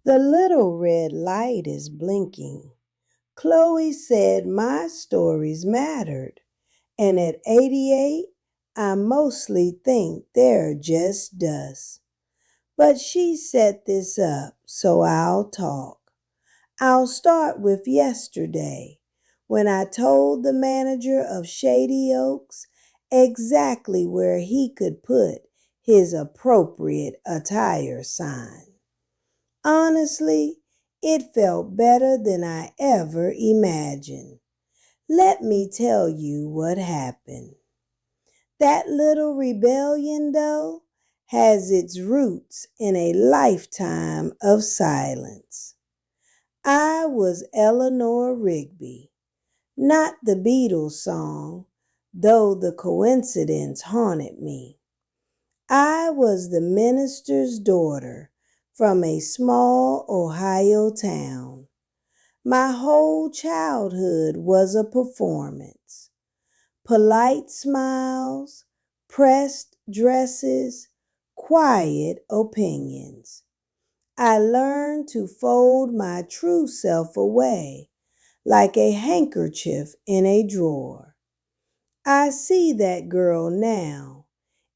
The little red light is blinking. Chloe said my stories mattered, and at 88, I mostly think they're just dust. But she set this up, so I'll talk. I'll start with yesterday, when I told the manager of Shady Oaks exactly where he could put his appropriate attire sign. Honestly, it felt better than I ever imagined. Let me tell you what happened. That little rebellion, though, has its roots in a lifetime of silence. I was Eleanor Rigby, not the Beatles song, though the coincidence haunted me. I was the minister's daughter from a small Ohio town. My whole childhood was a performance. Polite smiles, pressed dresses, quiet opinions. I learned to fold my true self away like a handkerchief in a drawer. I see that girl now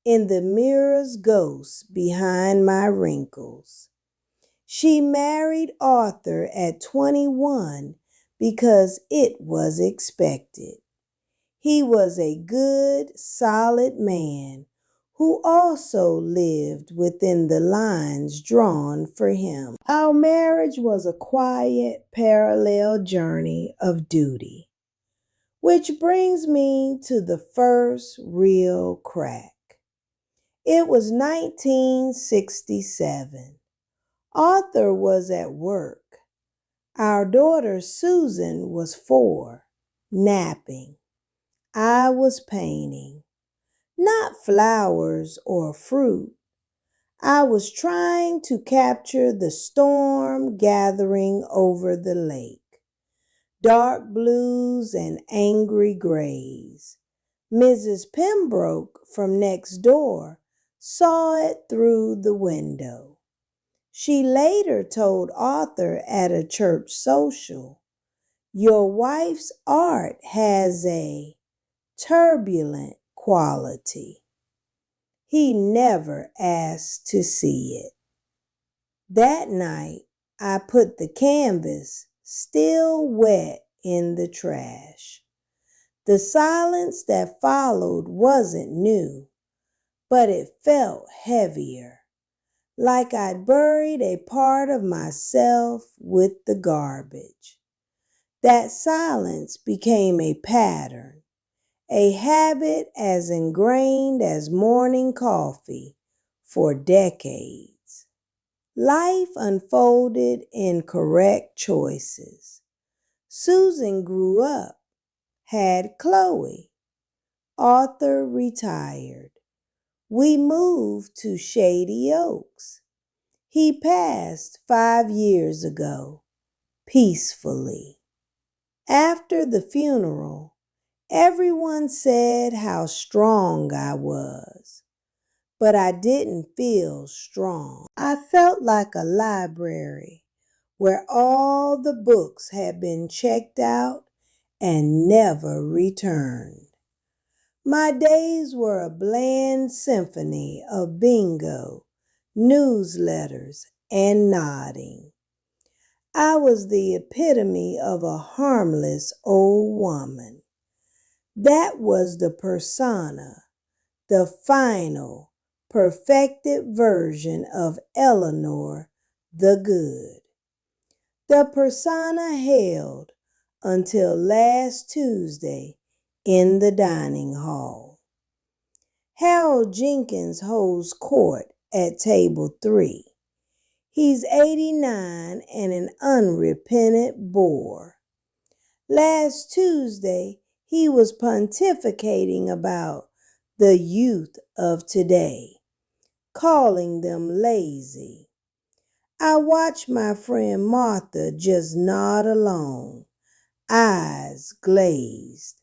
in the mirror's ghost behind my wrinkles. She married Arthur at 21 because it was expected. He was a good, solid man who also lived within the lines drawn for him. Our marriage was a quiet, parallel journey of duty, which brings me to the first real crack. It was 1967. Arthur was at work. Our daughter Susan was 4, napping. I was painting, not flowers or fruit. I was trying to capture the storm gathering over the lake, dark blues and angry grays. Mrs. Pembroke from next door saw it through the window. She later told Arthur at a church social, "Your wife's art has a turbulent quality." He never asked to see it. That night, I put the canvas, still wet, in the trash. The silence that followed wasn't new, but it felt heavier, like I'd buried a part of myself with the garbage. That silence became a pattern, a habit as ingrained as morning coffee for decades. Life unfolded in correct choices. Susan grew up, had Chloe. Arthur retired. We moved to Shady Oaks. He passed 5 years ago, peacefully. After the funeral, everyone said how strong I was, but I didn't feel strong. I felt like a library where all the books had been checked out and never returned. My days were a bland symphony of bingo, newsletters, and nodding. I was the epitome of a harmless old woman. That was the persona, the final, perfected version of Eleanor the Good. The persona held until last Tuesday in the dining hall. Harold Jenkins holds court at table 3. He's 89 and an unrepentant bore. Last Tuesday, he was pontificating about the youth of today, calling them lazy. I watched my friend Martha just nod along, eyes glazed.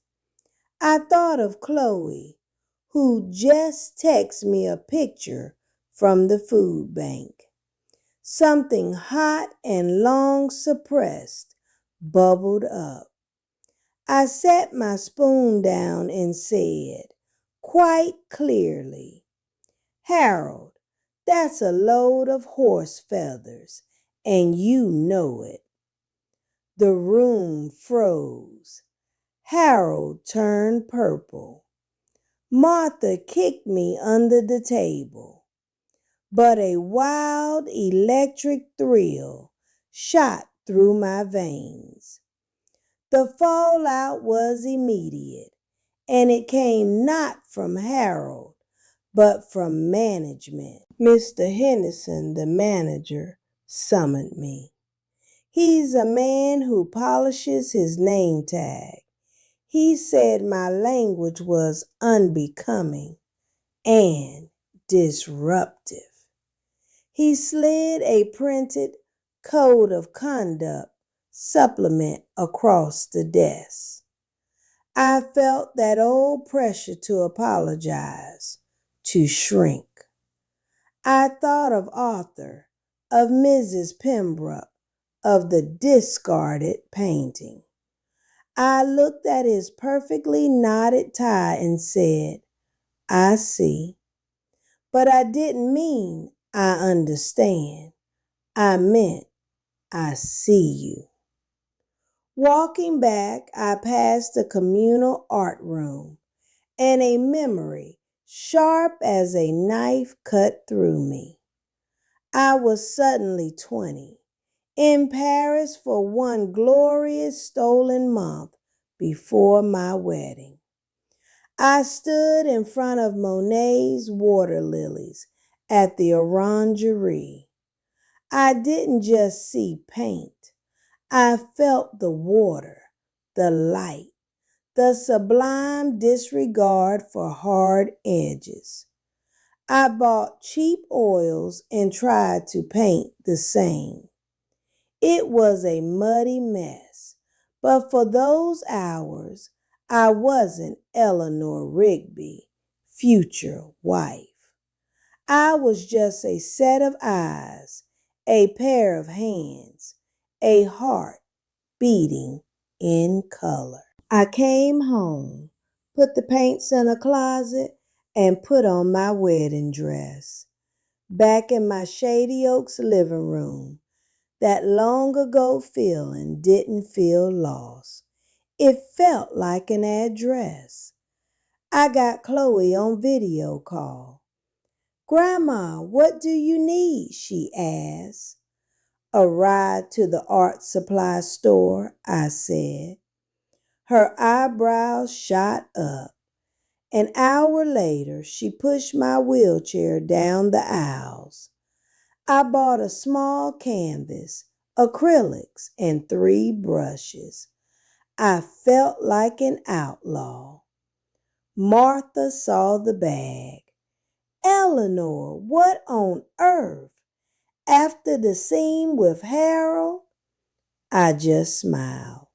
I thought of Chloe, who just texted me a picture from the food bank. Something hot and long suppressed bubbled up. I set my spoon down and said, quite clearly, Harold, that's a load of horse feathers, and you know it. The room froze. Harold turned purple. Martha kicked me under the table, but a wild electric thrill shot through my veins. The fallout was immediate, and it came not from Harold, but from management. Mr. Henderson, the manager, summoned me. He's a man who polishes his name tag. He said my language was unbecoming and disruptive. He slid a printed code of conduct supplement across the desk. I felt that old pressure to apologize, to shrink. I thought of Arthur, of Mrs. Pembroke, of the discarded painting. I looked at his perfectly knotted tie and said, I see. But I didn't mean I understand. I meant I see you. Walking back, I passed the communal art room, and a memory sharp as a knife cut through me. I was suddenly 20, in Paris for one glorious stolen month before my wedding. I stood in front of Monet's water lilies at the orangerie. I didn't just see paint. I felt the water, the light, the sublime disregard for hard edges. I bought cheap oils and tried to paint the same. It was a muddy mess, but for those hours, I wasn't Eleanor Rigby, future wife. I was just a set of eyes, a pair of hands, a heart beating in color. I came home, put the paints in a closet, and put on my wedding dress. Back in my Shady Oaks living room, that long ago feeling didn't feel lost. It felt like an address. I got Chloe on video call. Grandma, what do you need? She asked. A ride to the art supply store, I said. Her eyebrows shot up. An hour later, she pushed my wheelchair down the aisles. I bought a small canvas, acrylics, and 3 brushes. I felt like an outlaw. Martha saw the bag. Eleanor, what on earth? After the scene with Harold? I just smiled.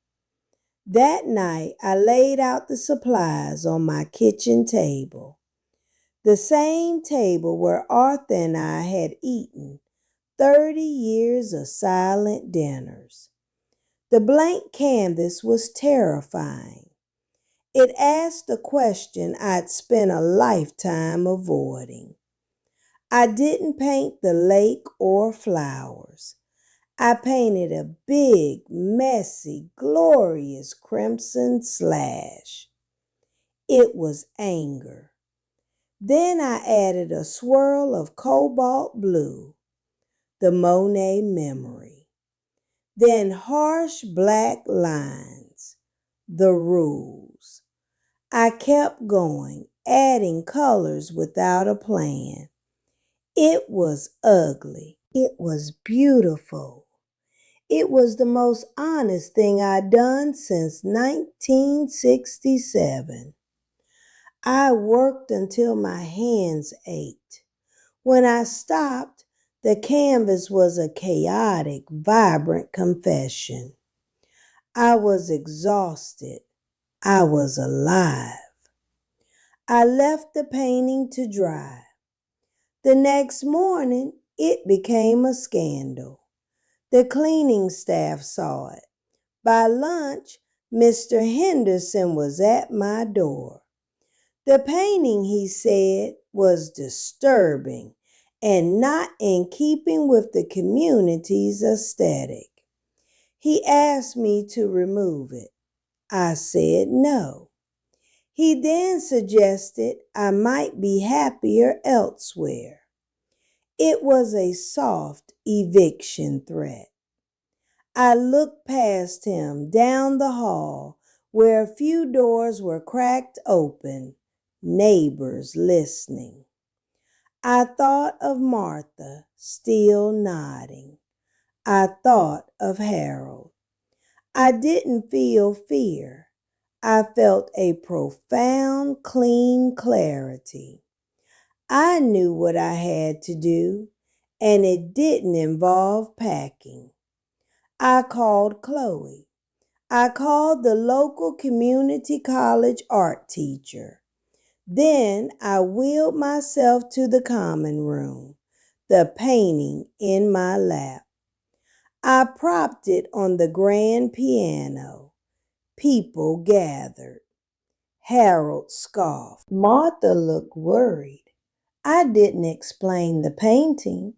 That night, I laid out the supplies on my kitchen table, the same table where Arthur and I had eaten 30 years of silent dinners. The blank canvas was terrifying. It asked a question I'd spent a lifetime avoiding. I didn't paint the lake or flowers. I painted a big, messy, glorious crimson slash. It was anger. Then I added a swirl of cobalt blue, the Monet memory. Then harsh black lines, the rules. I kept going, adding colors without a plan. It was ugly. It was beautiful. It was the most honest thing I'd done since 1967. I worked until my hands ached. When I stopped, the canvas was a chaotic, vibrant confession. I was exhausted. I was alive. I left the painting to dry. The next morning, it became a scandal. The cleaning staff saw it. By lunch, Mr. Henderson was at my door. The painting, he said, was disturbing and not in keeping with the community's aesthetic. He asked me to remove it. I said no. He then suggested I might be happier elsewhere. It was a soft eviction threat. I looked past him down the hall where a few doors were cracked open, neighbors listening. I thought of Martha, still nodding. I thought of Harold. I didn't feel fear. I felt a profound, clean clarity. I knew what I had to do, and it didn't involve packing. I called Chloe. I called the local community college art teacher. Then I wheeled myself to the common room, the painting in my lap. I propped it on the grand piano. People gathered. Harold scoffed. Martha looked worried. I didn't explain the painting.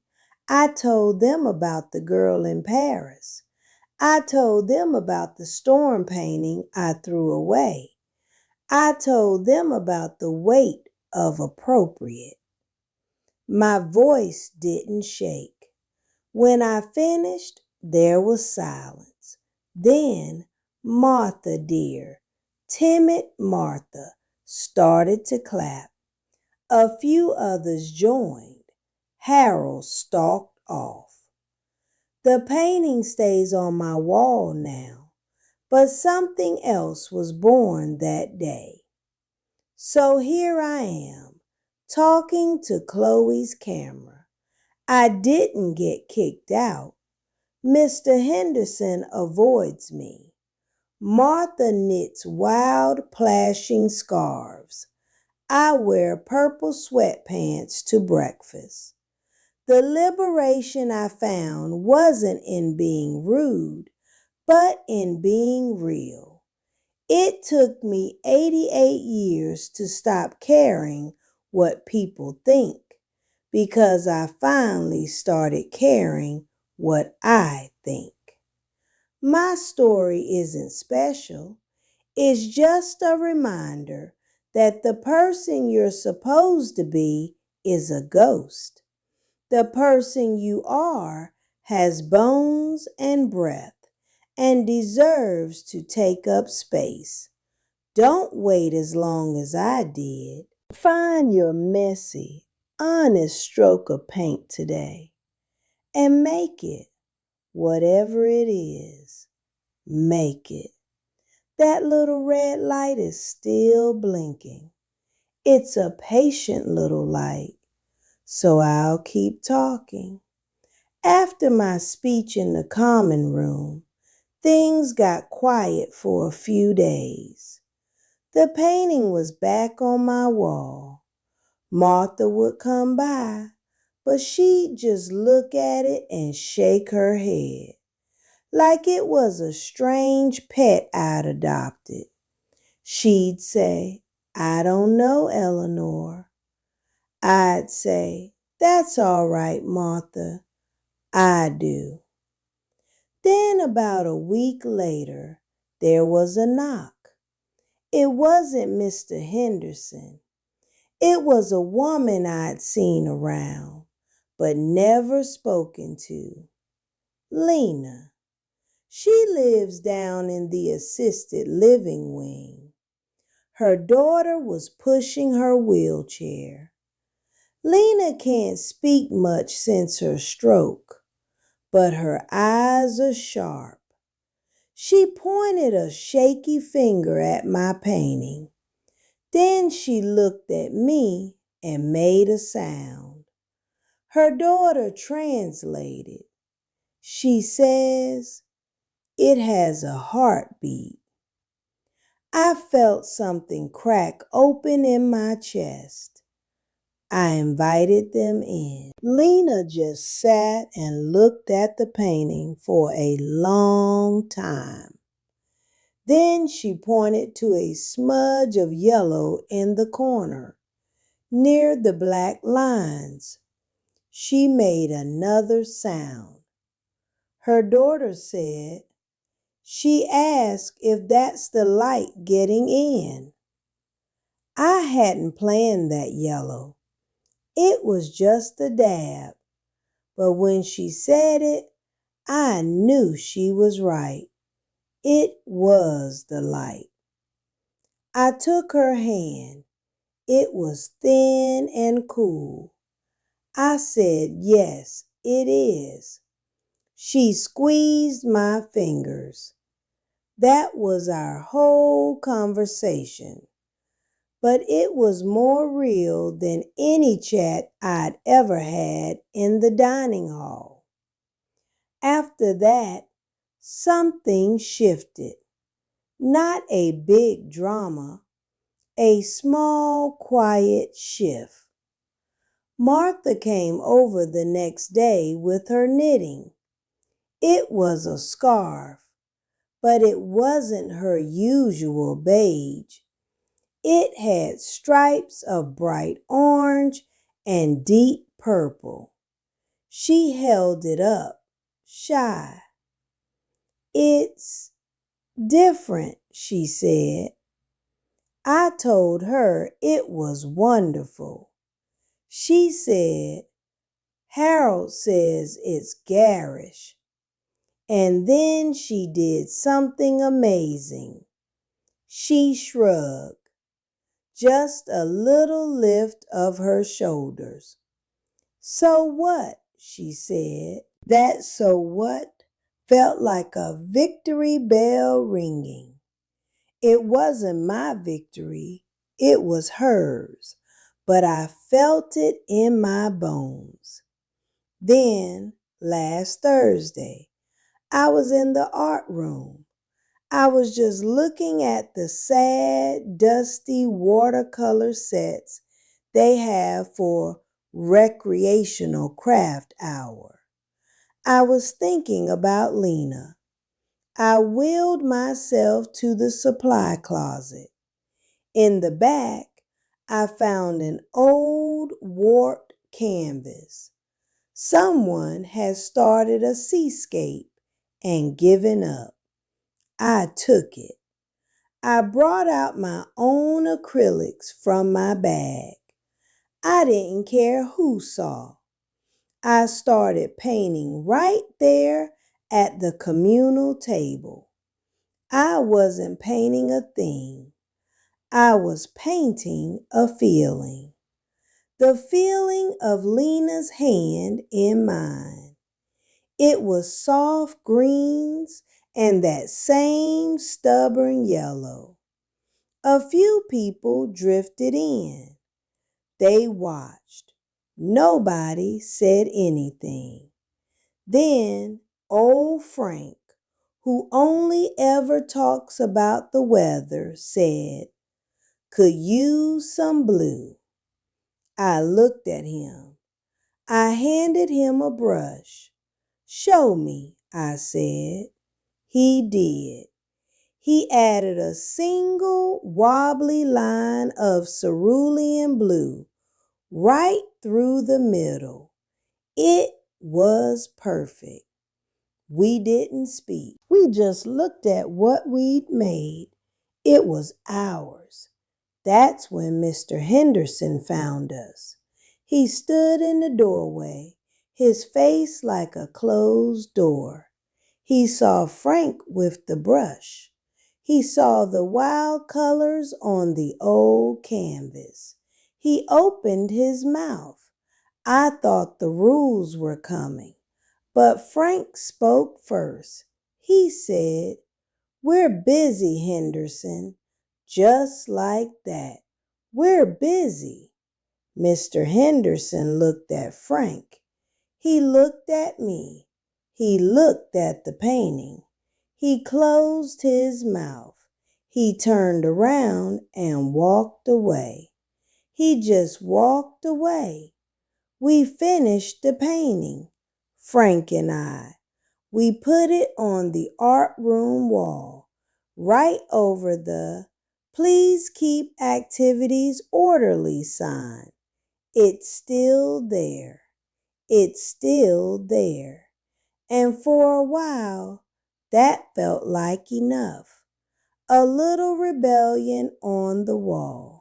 I told them about the girl in Paris. I told them about the storm painting I threw away. I told them about the weight of appropriate. My voice didn't shake. When I finished, there was silence. Then Martha, dear, timid Martha, started to clap. A few others joined. Harold stalked off. The painting stays on my wall now, but something else was born that day. So here I am, talking to Chloe's camera. I didn't get kicked out. Mr. Henderson avoids me. Martha knits wild, plashing scarves. I wear purple sweatpants to breakfast. The liberation I found wasn't in being rude, but in being real. It took me 88 years to stop caring what people think, because I finally started caring what I think. My story isn't special. It's just a reminder that the person you're supposed to be is a ghost. The person you are has bones and breath and deserves to take up space. Don't wait as long as I did. Find your messy, honest stroke of paint today and make it, whatever it is, make it. That little red light is still blinking. It's a patient little light, so I'll keep talking. After my speech in the common room, things got quiet for a few days. The painting was back on my wall. Martha would come by, but she'd just look at it and shake her head, like it was a strange pet I'd adopted. She'd say, "I don't know, Eleanor." I'd say, "That's all right, Martha. I do." Then about a week later, there was a knock. It wasn't Mr. Henderson. It was a woman I'd seen around, but never spoken to. Lena. She lives down in the assisted living wing. Her daughter was pushing her wheelchair. Lena can't speak much since her stroke, but her eyes are sharp. She pointed a shaky finger at my painting. Then she looked at me and made a sound. Her daughter translated. She says, "It has a heartbeat." I felt something crack open in my chest. I invited them in. Lena just sat and looked at the painting for a long time. Then she pointed to a smudge of yellow in the corner, near the black lines. She made another sound. Her daughter said, "She asked if that's the light getting in." I hadn't planned that yellow. It was just a dab. But when she said it, I knew she was right. It was the light. I took her hand. It was thin and cool. I said, "Yes, it is." She squeezed my fingers. That was our whole conversation. But it was more real than any chat I'd ever had in the dining hall. After that, something shifted. Not a big drama, a small, quiet shift. Martha came over the next day with her knitting. It was a scarf, but it wasn't her usual beige. It had stripes of bright orange and deep purple. She held it up, shy. "It's different," she said. I told her it was wonderful. She said, "Harold says it's garish." And then she did something amazing. She shrugged. Just a little lift of her shoulders. "So what?" she said. That "so what" felt like a victory bell ringing. It wasn't my victory, it was hers, but I felt it in my bones. Then, last Thursday, I was in the art room. I was just looking at the sad, dusty watercolor sets they have for recreational craft hour. I was thinking about Lena. I wheeled myself to the supply closet. In the back, I found an old warped canvas. Someone had started a seascape and given up. I took it. I brought out my own acrylics from my bag. I didn't care who saw. I started painting right there at the communal table. I wasn't painting a thing. I was painting a feeling. The feeling of Lena's hand in mine. It was soft greens and that same stubborn yellow. A few people drifted in. They watched. Nobody said anything. Then old Frank, who only ever talks about the weather, said, "Could use some blue." I looked at him. I handed him a brush. "Show me," I said. He did. He added a single wobbly line of cerulean blue right through the middle. It was perfect. We didn't speak. We just looked at what we'd made. It was ours. That's when Mr. Henderson found us. He stood in the doorway, his face like a closed door. He saw Frank with the brush. He saw the wild colors on the old canvas. He opened his mouth. I thought the rules were coming, but Frank spoke first. He said, "We're busy, Henderson." Just like that. "We're busy." Mr. Henderson looked at Frank. He looked at me. He looked at the painting. He closed his mouth. He turned around and walked away. He just walked away. We finished the painting, Frank and I. We put it on the art room wall, right over the "Please keep activities orderly" sign. It's still there. It's still there. And for a while, that felt like enough. A little rebellion on the wall.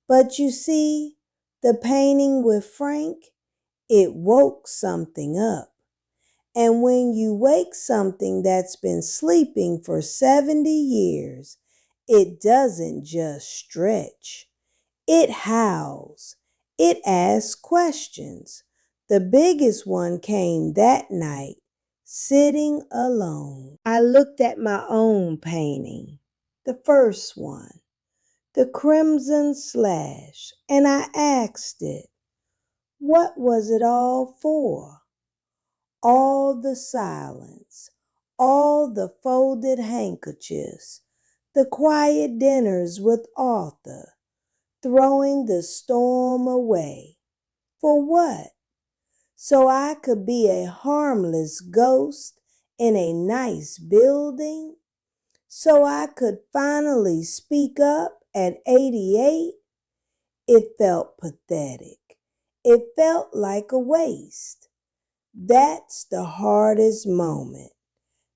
But you see, the painting with Frank, it woke something up. And when you wake something that's been sleeping for 70 years, it doesn't just stretch. It howls. It asks questions. The biggest one came that night, sitting alone. I looked at my own painting, the first one, the crimson slash, and I asked it, what was it all for? All the silence, all the folded handkerchiefs, the quiet dinners with Arthur, throwing the storm away. For what? So I could be a harmless ghost in a nice building? So I could finally speak up at 88? It felt pathetic. It felt like a waste. That's the hardest moment.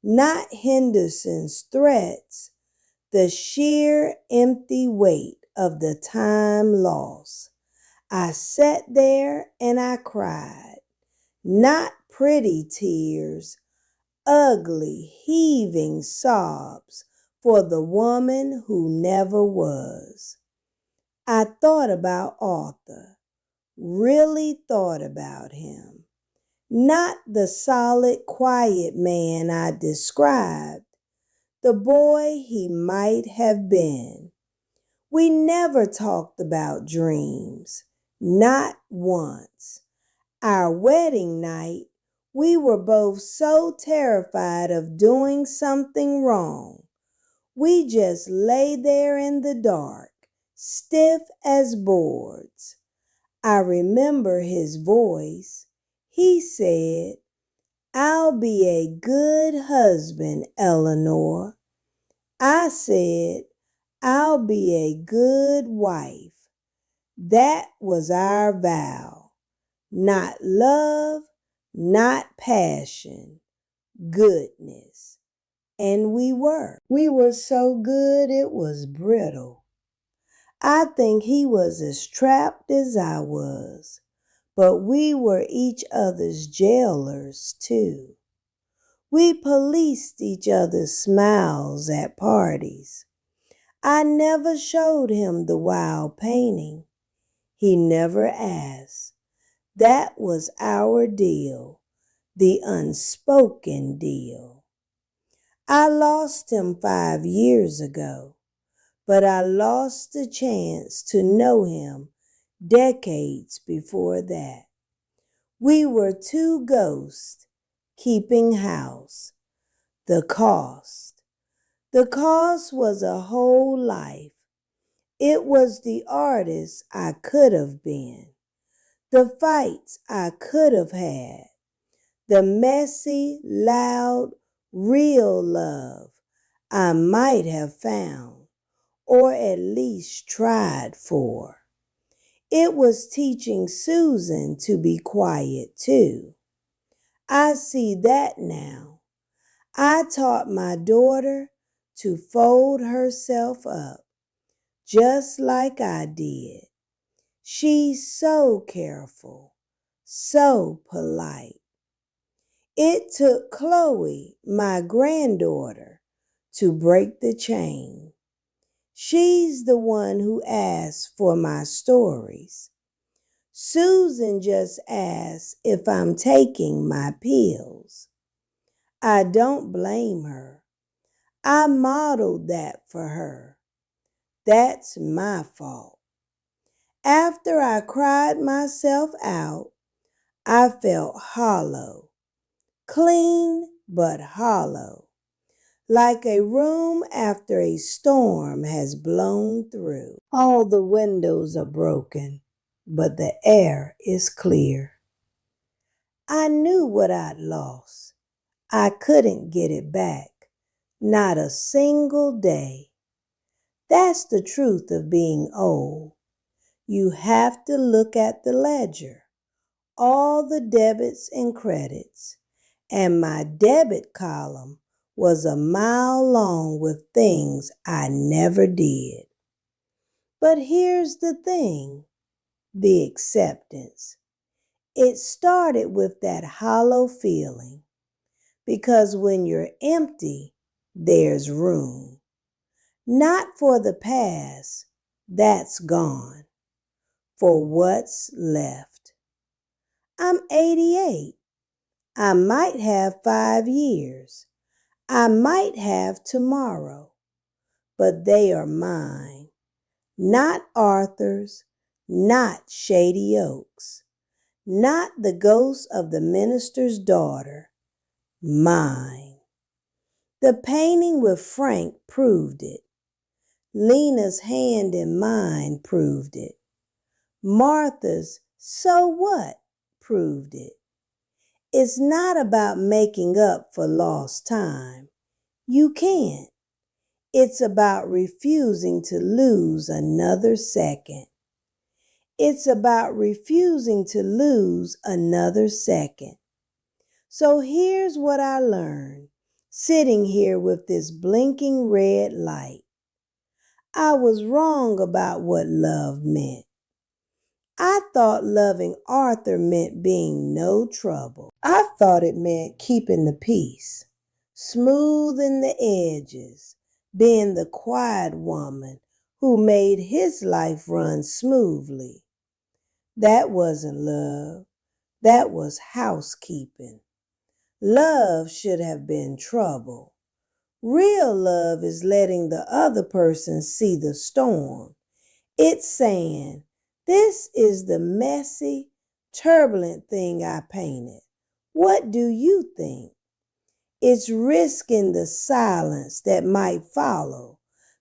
Not Henderson's threats, the sheer empty weight of the time lost. I sat there and I cried. Not pretty tears, ugly, heaving sobs for the woman who never was. I thought about Arthur, really thought about him. Not the solid, quiet man I described, the boy he might have been. We never talked about dreams, not once. Our wedding night, we were both so terrified of doing something wrong. We just lay there in the dark, stiff as boards. I remember his voice. He said, "I'll be a good husband, Eleanor." I said, "I'll be a good wife." That was our vow. Not love, not passion, goodness. And we were. We were so good it was brittle. I think he was as trapped as I was. But we were each other's jailers, too. We policed each other's smiles at parties. I never showed him the wild painting. He never asked. That was our deal, the unspoken deal. I lost him 5 years ago, but I lost the chance to know him decades before that. We were two ghosts keeping house. The cost. The cost was a whole life. It was the artist I could have been, the fights I could have had, the messy, loud, real love I might have found, or at least tried for. It was teaching Susan to be quiet too. I see that now. I taught my daughter to fold herself up, just like I did. She's so careful, so polite. It took Chloe, my granddaughter, to break the chain. She's the one who asks for my stories. Susan just asks if I'm taking my pills. I don't blame her. I modeled that for her. That's my fault. After I cried myself out, I felt hollow. Clean but hollow. like a room after a storm has blown through. All the windows are broken, but the air is clear. I knew what I'd lost. I couldn't get it back, not a single day. That's the truth of being old. You have to look at the ledger, all the debits and credits, and my debit column was a mile long with things I never did. But here's the thing, the acceptance. It started with that hollow feeling, because when you're empty, there's room. Not for the past, that's gone, for what's left. I'm 88. I might have 5 years. I might have tomorrow, but they are mine. Not Arthur's, not Shady Oaks, not the ghost of the minister's daughter, mine. The painting with Frank proved it. Lena's hand in mine proved it. Martha's "so what" proved it. It's not about making up for lost time. You can't. It's about refusing to lose another second. It's about refusing to lose another second. So here's what I learned, sitting here with this blinking red light. I was wrong about what love meant. I thought loving Arthur meant being no trouble. I thought it meant keeping the peace, smoothing the edges, being the quiet woman who made his life run smoothly. That wasn't love. That was housekeeping. Love should have been trouble. Real love is letting the other person see the storm. It's saying, this is the messy, turbulent thing I painted. What do you think? It's risking the silence that might follow,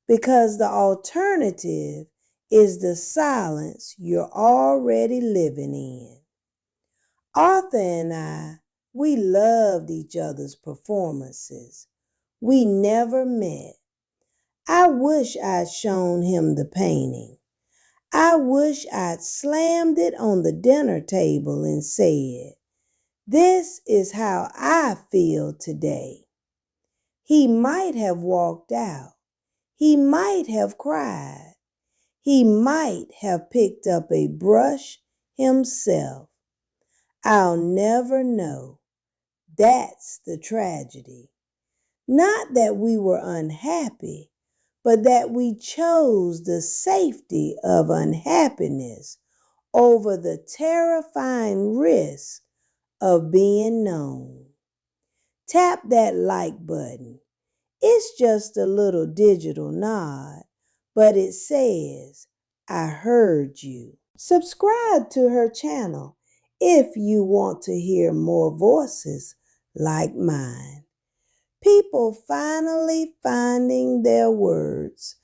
because the alternative is the silence you're already living in. Arthur and I, we loved each other's performances. We never met. I wish I'd shown him the painting. I wish I'd slammed it on the dinner table and said, "This is how I feel today." He might have walked out. He might have cried. He might have picked up a brush himself. I'll never know. That's the tragedy. Not that we were unhappy, but that we chose the safety of unhappiness over the terrifying risk of being known. Tap that like button. It's just a little digital nod, but it says, I heard you. Subscribe to her channel if you want to hear more voices like mine. People finally finding their words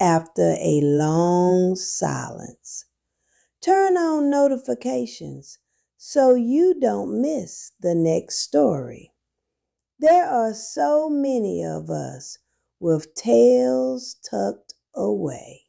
after a long silence. Turn on notifications so you don't miss the next story. There are so many of us with tails tucked away.